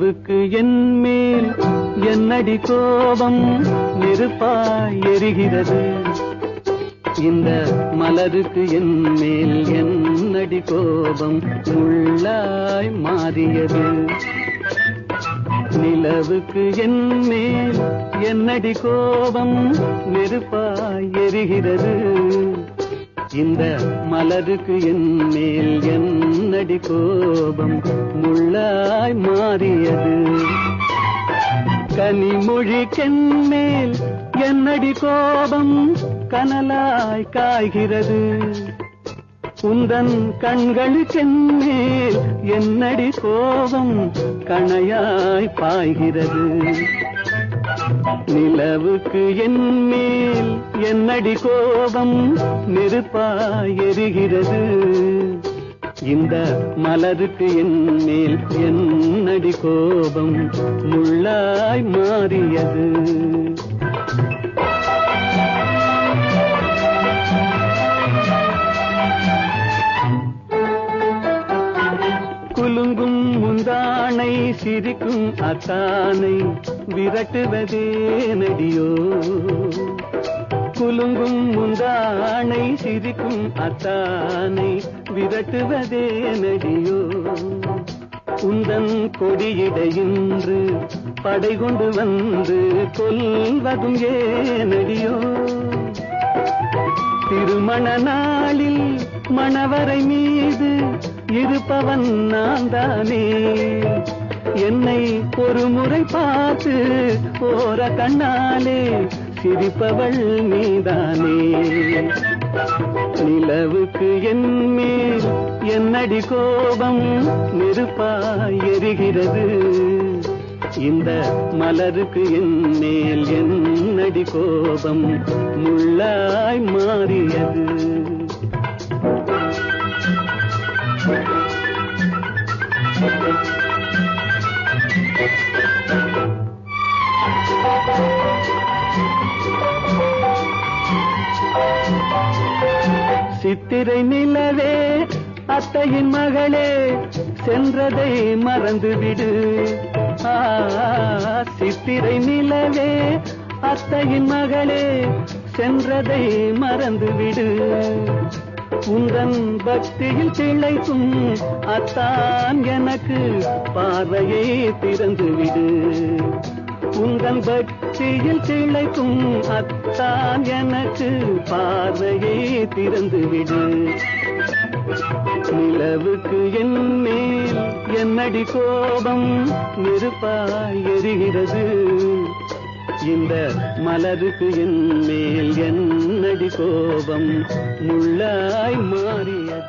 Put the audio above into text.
நிலவுக்கு என்மேல் என்னடி கோபம் நெருப்பாய் எரிகிறது. இந்த மலருக்கு என்மேல் என்னடி கோபம் முள்ளாய் மாறியது. நிலவுக்கு என்மேல் என்னடி கோபம் நெருப்பாய் எரிகிறது. இந்த மலருக்கு என்மேல் என்னடி கோபம் முள்ளாய் மாறியது. கனிமொழிக்கென்மேல் என்னடி கோபம் கனலாய் காய்கிறது. உந்தன் கண்களுக்கென்மேல் என்னடி கோபம் கணையாய் பாய்கிறது. நிலவுக்கு என்மேல் என்னடி கோபம் நெருப்பாய் எரிகிறது. இந்த மலருக்கு என்மேல் என்னடி கோபம் முள்ளாய் மாறியது. குலுங்கும் முந்தானை சிரிக்கும் அத்தானை விரட்டுவதே நடியோ. குலுங்கும் முந்தானை சிரிக்கும் அத்தானை விரட்டுவதே நடியோ. உந்தன் கொடியிடையின்று படை கொண்டு வந்து கொல்வதும் ஏனடியோ. திருமண நாளில் மணவரை மீது இருப்பவன் நான் தானே. என்னை ஒரு முறை பார்த்து ஓர கண்ணாலே சிரிப்பவள் நீதானே. நிலவுக்கு என்மேல் என்னடி கோபம் நெருப்பாய் எரிகிறது. இந்த மலருக்கு என்மேல் என்னடி கோபம் முள்ளாய் மாறியது. சித்திரை நிலவே அத்தையின் மகளே சென்றதை மறந்துவிடு. சித்திரை நிலவே அத்தையின் மகளே சென்றதை மறந்துவிடு. உந்தன் பக்தியில் திளைக்கும் அத்தான் எனக்கு பார்வையை திறந்துவிடு. உந்தன் பக்தியில் திளைக்கும் அத்தான் எனக்கு பார்வையை திறந்துவிடு. நிலவுக்கு என்மேல் என்னடி கோபம் நெருப்பாய் எரிகிறது. இந்த மலருக்கு என்மேல் என்னடி கோபம் முள்ளாய் மாறியது.